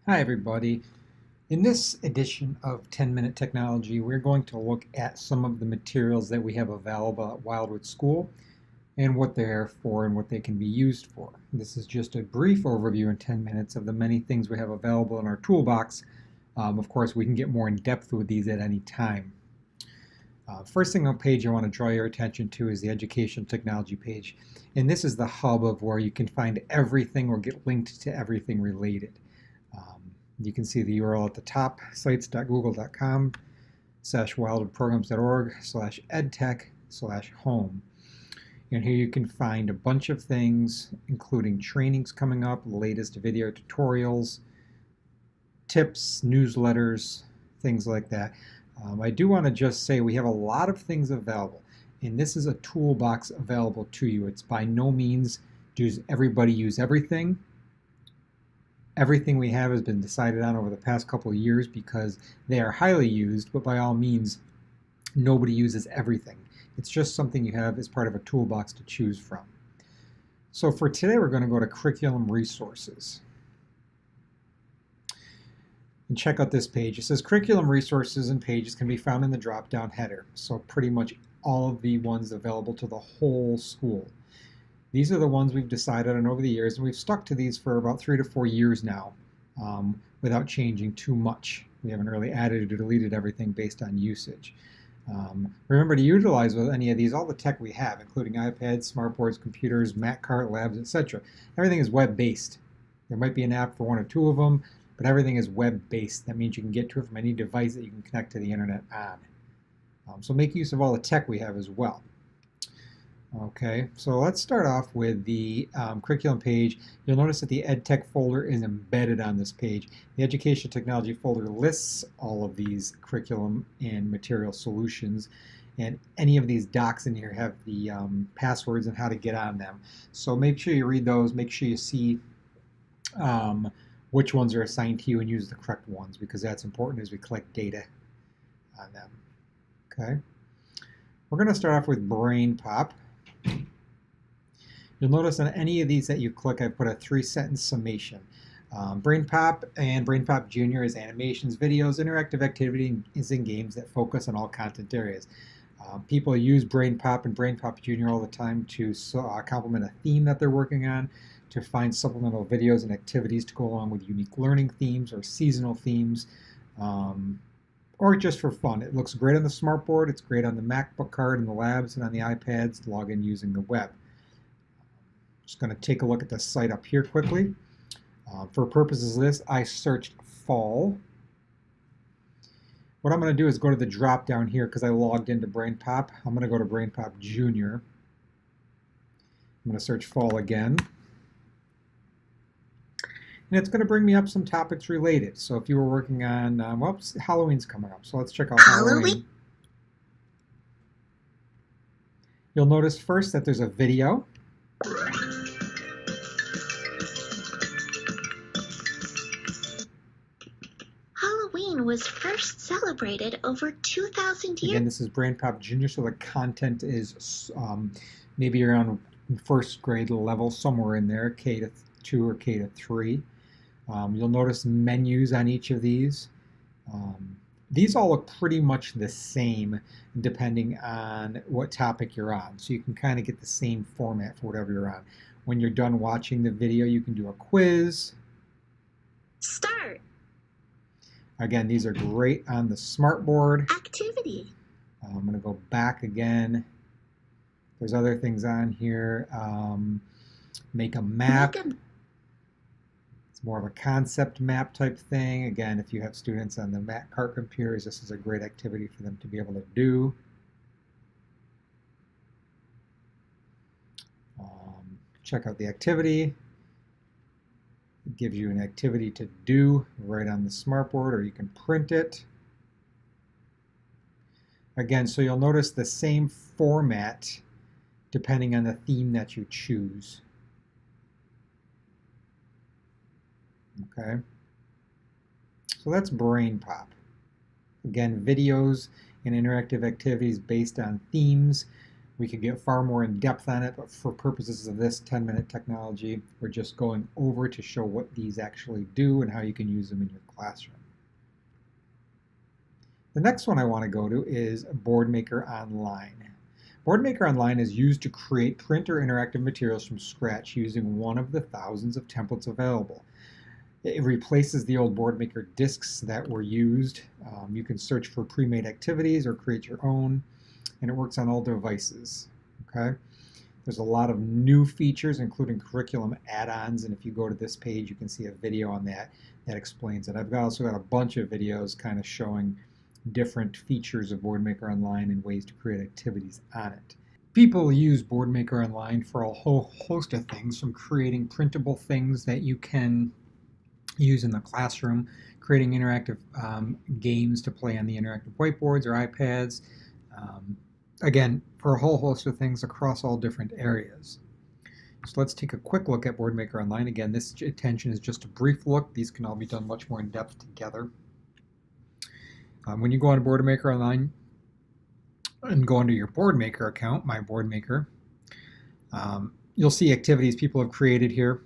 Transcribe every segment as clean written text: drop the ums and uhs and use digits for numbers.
Hi everybody. In this edition of 10-Minute Technology, we're going to look at some of the materials that we have available at Wildwood School and what they're for and what they can be used for. This is just a brief overview in 10 minutes of the many things we have available in our toolbox. Of course, we can get more in depth with these at any time. First thing on page I want to draw your attention to is the Education Technology page. And this is the hub of where you can find everything or get linked to everything related. You can see the URL at the top, sites.google.com/wildwoodprograms.org/edtech/home. And here you can find a bunch of things, including trainings coming up, the latest video tutorials, tips, newsletters, things like that. I do want to just say we have a lot of things available, and this is a toolbox available to you. It's by no means does everybody use everything. Everything we have has been decided on over the past couple of years because they are highly used, but by all means, nobody uses everything. It's just something you have as part of a toolbox to choose from. So for today, we're going to go to Curriculum Resources. And check out this page. It says Curriculum Resources and pages can be found in the drop-down header. So pretty much all of the ones available to the whole school. These are the ones we've decided on over the years, and we've stuck to these for about 3 to 4 years now without changing too much. We haven't really added or deleted everything based on usage. Remember to utilize with any of these all the tech we have, including iPads, smartboards, computers, Mac cart labs, etc. Everything is web-based. There might be an app for 1 or 2 of them, but everything is web-based. That means you can get to it from any device that you can connect to the internet on. So make use of all the tech we have as well. Okay, so let's start off with the curriculum page. You'll notice that the EdTech folder is embedded on this page. The Education Technology folder lists all of these curriculum and material solutions, and any of these docs in here have the passwords and how to get on them. So make sure you read those, make sure you see which ones are assigned to you and use the correct ones, because that's important as we collect data on them. Okay, we're going to start off with BrainPop. You'll notice on any of these that you click, I put a 3-sentence summation. BrainPop and BrainPop Junior is animations, videos, interactive activities, and games that focus on all content areas. People use BrainPop and BrainPop Junior all the time to complement a theme that they're working on, to find supplemental videos and activities to go along with unique learning themes or seasonal themes, or just for fun. It looks great on the smartboard, it's great on the MacBook card in the labs and on the iPads to log in using the web. Just going to take a look at the site up here quickly. For purposes of this, I searched fall. What I'm going to do is go to the drop down here because I logged into BrainPop. I'm going to go to BrainPop Junior. I'm going to search fall again. And it's going to bring me up some topics related. So if you were working on, whoops, Halloween's coming up. So let's check out Halloween. You'll notice first that there's a video. Halloween was first celebrated over 2,000 years. Again, this is BrainPop Junior, so the content is maybe around first grade level, somewhere in there, K-2 or K-3. You'll notice menus on each of these. These all look pretty much the same depending on what topic you're on. So you can kind of get the same format for whatever you're on. When you're done watching the video, you can do a quiz. Start. Again, these are great on the smartboard. Activity. I'm going to go back again. There's other things on here. Make a map. It's more of a concept map type thing. Again, if you have students on the Mac cart computers, this is a great activity for them to be able to do. Check out the activity. It gives you an activity to do right on the smartboard, or you can print it. Again, so you'll notice the same format depending on the theme that you choose. Okay, so that's BrainPop. Again, videos and interactive activities based on themes. We could get far more in depth on it, but for purposes of this 10-minute technology, we're just going over to show what these actually do and how you can use them in your classroom. The next one I want to go to is Boardmaker Online. Boardmaker Online is used to create print or interactive materials from scratch using one of the thousands of templates available. It replaces the old Boardmaker discs that were used. You can search for pre-made activities or create your own, and it works on all devices. Okay? There's a lot of new features, including curriculum add-ons, and if you go to this page, you can see a video on that that explains it. I've also got a bunch of videos kind of showing different features of Boardmaker Online and ways to create activities on it. People use Boardmaker Online for a whole host of things, from creating printable things that you can use in the classroom, creating interactive games to play on the interactive whiteboards or iPads, again, for a whole host of things across all different areas. So let's take a quick look at Boardmaker Online. Again, this attention is just a brief look. These can all be done much more in depth together. When you go on Boardmaker Online and go under your Boardmaker account, My Boardmaker, you'll see activities people have created here.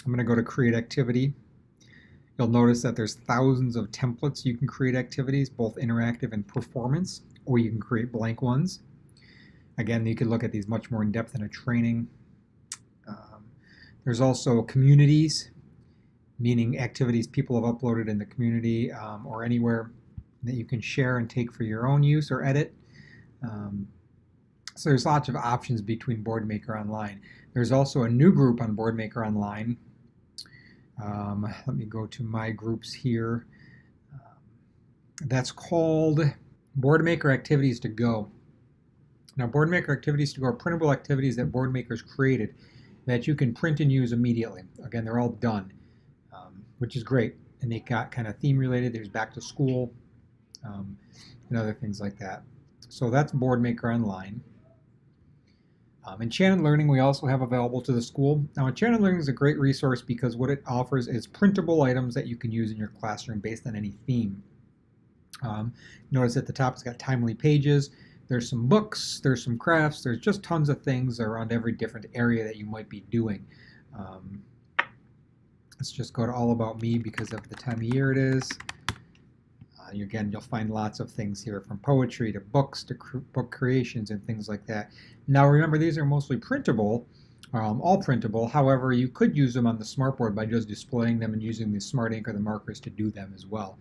I'm going to go to Create Activity. You'll notice that there's thousands of templates you can create activities, both interactive and performance, or you can create blank ones. Again, you can look at these much more in depth in a training. There's also communities, meaning activities people have uploaded in the community or anywhere that you can share and take for your own use or edit. So there's lots of options between Boardmaker Online. There's also a new group on Boardmaker Online. Let me go to my groups here. That's called Boardmaker Activities to Go. Now, Boardmaker Activities to Go are printable activities that Boardmakers created that you can print and use immediately. Again, they're all done, which is great. And they got kind of theme related. There's back to school and other things like that. So that's Boardmaker Online. Enchanted Learning we also have available to the school. Now, Enchanted Learning is a great resource because what it offers is printable items that you can use in your classroom based on any theme. Notice at the top it's got timely pages. There's some books, there's some crafts, there's just tons of things around every different area that you might be doing. Let's just go to All About Me because of the time of year it is. Again, you'll find lots of things here, from poetry to books to book creations and things like that. Now remember, these are mostly printable, all printable. However, you could use them on the smartboard by just displaying them and using the Smart Ink or the markers to do them as well.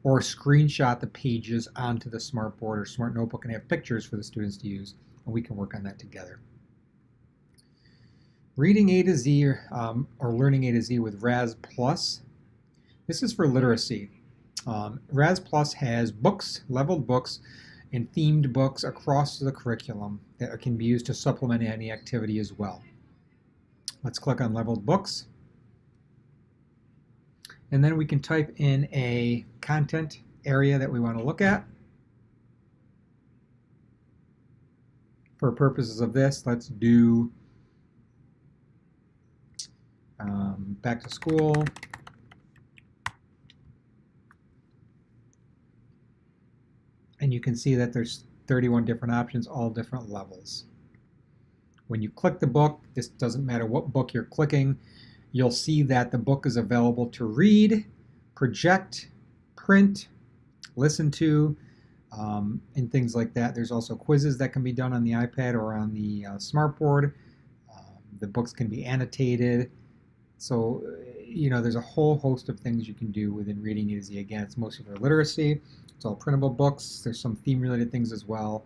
Or screenshot the pages onto the smartboard or smart notebook and have pictures for the students to use, and we can work on that together. Reading A to Z or Learning A to Z with Raz Plus. This is for literacy. Raz Plus has books, leveled books, and themed books across the curriculum that can be used to supplement any activity as well. Let's click on leveled books. And then we can type in a content area that we want to look at. For purposes of this, let's do back to school. And you can see that there's 31 different options, all different levels. When you click the book, this doesn't matter what book you're clicking, you'll see that the book is available to read, project, print, listen to, and things like that. There's also quizzes that can be done on the iPad or on the smartboard. The books can be annotated. So, there's a whole host of things you can do within Reading A to Z. Again, it's mostly for literacy. It's all printable books. There's some theme-related things as well.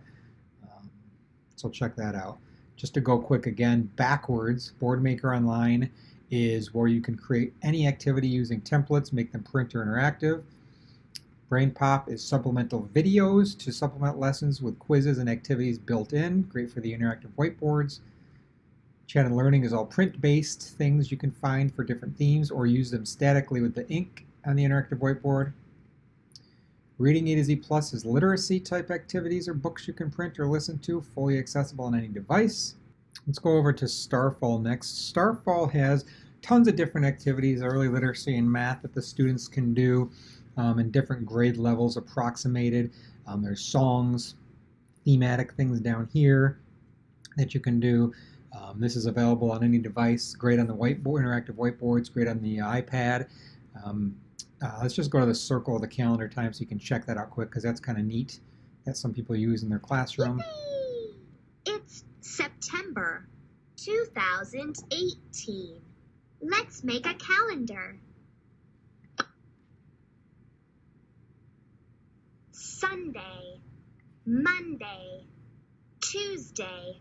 So check that out. Just to go quick again, backwards, Boardmaker Online is where you can create any activity using templates, make them print or interactive. BrainPop is supplemental videos to supplement lessons with quizzes and activities built in, great for the interactive whiteboards. Enchanted Learning is all print-based things you can find for different themes or use them statically with the ink on the interactive whiteboard. Reading A to Z Plus is literacy type activities or books you can print or listen to, fully accessible on any device. Let's go over to Starfall next. Starfall has tons of different activities, early literacy and math that the students can do in different grade levels approximated. There's songs, thematic things down here. that you can do. This is available on any device, great on the whiteboard, interactive whiteboards, great on the iPad. Let's just go to the circle of the calendar time so you can check that out quick, because that's kind of neat that some people use in their classroom. Yippee! It's September 2018. Let's make a calendar. Sunday, Monday, Tuesday,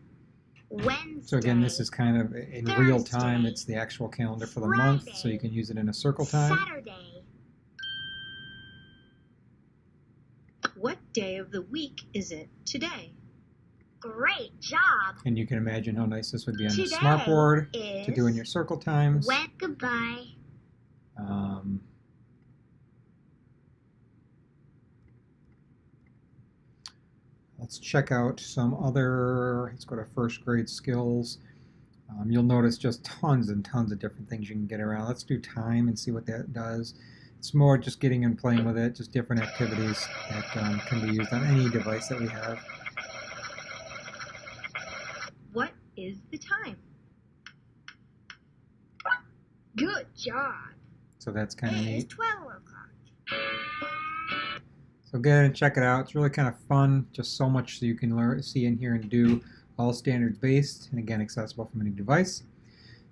Wednesday. So again, this is kind of in real time. Thursday, It's the actual calendar for the month, so you can use it in a circle time. Saturday. What day of the week is it today? Great job. And you can imagine how nice this would be on the Today smartboard is to do in your circle times. Goodbye. Let's check out some other, let's go to first grade skills. You'll notice just tons and tons of different things you can get around. Let's do time and see what that does. It's more just getting and playing with it, just different activities that can be used on any device that we have. What is the time? Good job. So that's kind of It is neat. 12 o'clock. So go ahead and check it out. It's really kind of fun. Just so much so you can learn, see in here and do. All standards based, and again accessible from any device.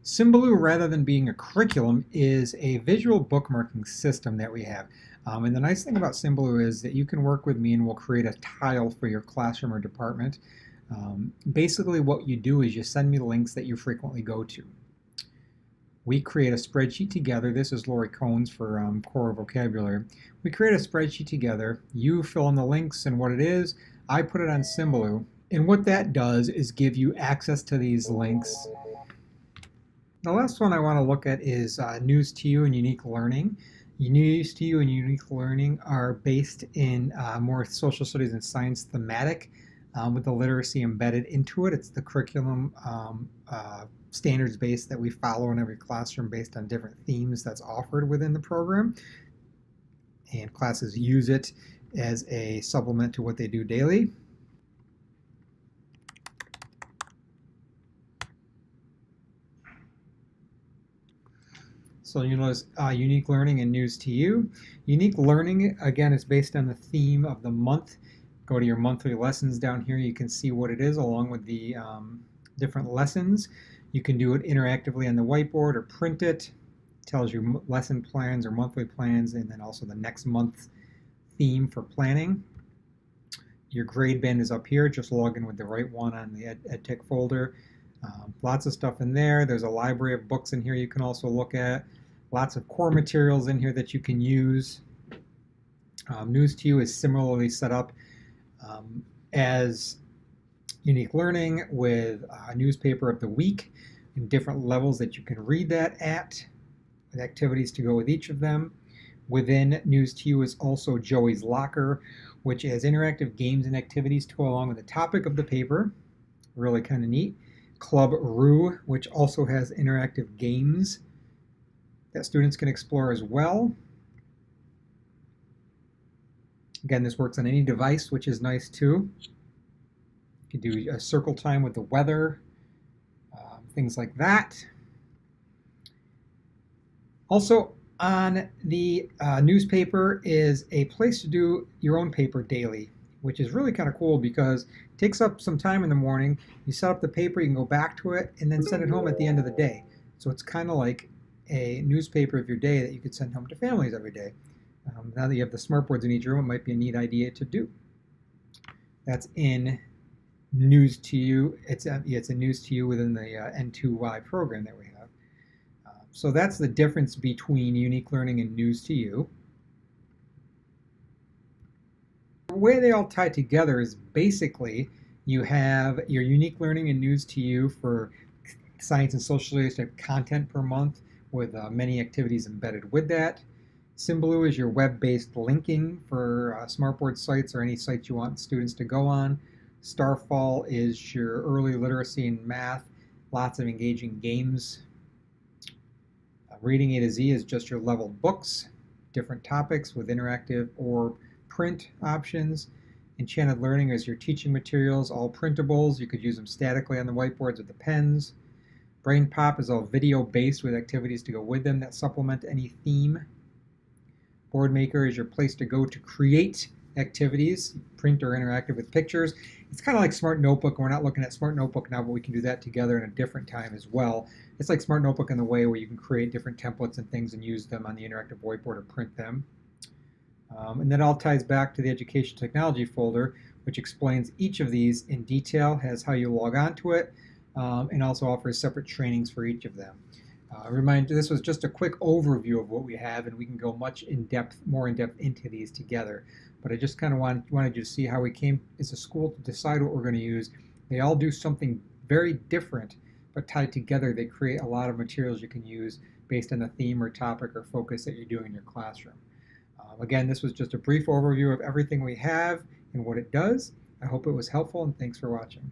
Symbaloo, rather than being a curriculum, is a visual bookmarking system that we have. And the nice thing about Symbaloo is that you can work with me and we'll create a tile for your classroom or department. Basically what you do is you send me links that you frequently go to. We create a spreadsheet together. This is Lori Cones for Core Vocabulary. We create a spreadsheet together. You fill in the links and what it is. I put it on Symbaloo. And what that does is give you access to these links. The last one I want to look at is News2You and Unique Learning. News2You and Unique Learning are based in more social studies and science thematic with the literacy embedded into it. It's the curriculum standards base that we follow in every classroom based on different themes that's offered within the program. And classes use it as a supplement to what they do daily. So you notice Unique Learning and News2You. Unique Learning, again, is based on the theme of the month. Go to your monthly lessons down here. You can see what it is along with the different lessons. You can do it interactively on the whiteboard or print it. It tells you lesson plans or monthly plans, and then also the next month's theme for planning. Your grade band is up here. Just log in with the right one on the EdTech folder. Lots of stuff in there. There's a library of books in here you can also look at. Lots of core materials in here that you can use. News2You is similarly set up as Unique Learning with a newspaper of the week and different levels that you can read that at, with activities to go with each of them. Within News2You is also Joey's Locker, which has interactive games and activities to go along with the topic of the paper. Really kind of neat. Club Roo, which also has interactive games that students can explore as well. Again, this works on any device, which is nice too. You can do a circle time with the weather, things like that. Also on the newspaper is a place to do your own paper daily, which is really kind of cool because it takes up some time in the morning. You set up the paper, you can go back to it, and then send it home at the end of the day. So it's kind of like a newspaper of your day that you could send home to families every day. Now that you have the smartboards in each room, it might be a neat idea to do. That's in News2You. It's a News2You within the N2Y program that we have. So that's the difference between Unique Learning and News2You. The way they all tie together is basically you have your Unique Learning and News2You for science and social studies type content per month with many activities embedded with that. Symbaloo is your web-based linking for smartboard sites or any sites you want students to go on. Starfall is your early literacy and math, lots of engaging games. Reading A to Z is just your leveled books, different topics with interactive or print options. Enchanted Learning is your teaching materials, all printables. You could use them statically on the whiteboards with the pens. Brain Pop is all video-based with activities to go with them that supplement any theme. Board Maker is your place to go to create activities, print or interactive with pictures. It's kind of like Smart Notebook. We're not looking at Smart Notebook now, but we can do that together in a different time as well. It's like Smart Notebook in the way where you can create different templates and things and use them on the interactive whiteboard or print them. And that all ties back to the Education Technology folder, which explains each of these in detail, has how you log on to it, and also offers separate trainings for each of them. Remind you, this was just a quick overview of what we have, and we can go much more in depth into these together. But I just kind of wanted you to see how we came as a school to decide what we're going to use. They all do something very different, but tied together, they create a lot of materials you can use based on the theme or topic or focus that you're doing in your classroom. Again, this was just a brief overview of everything we have and what it does. I hope it was helpful, and thanks for watching.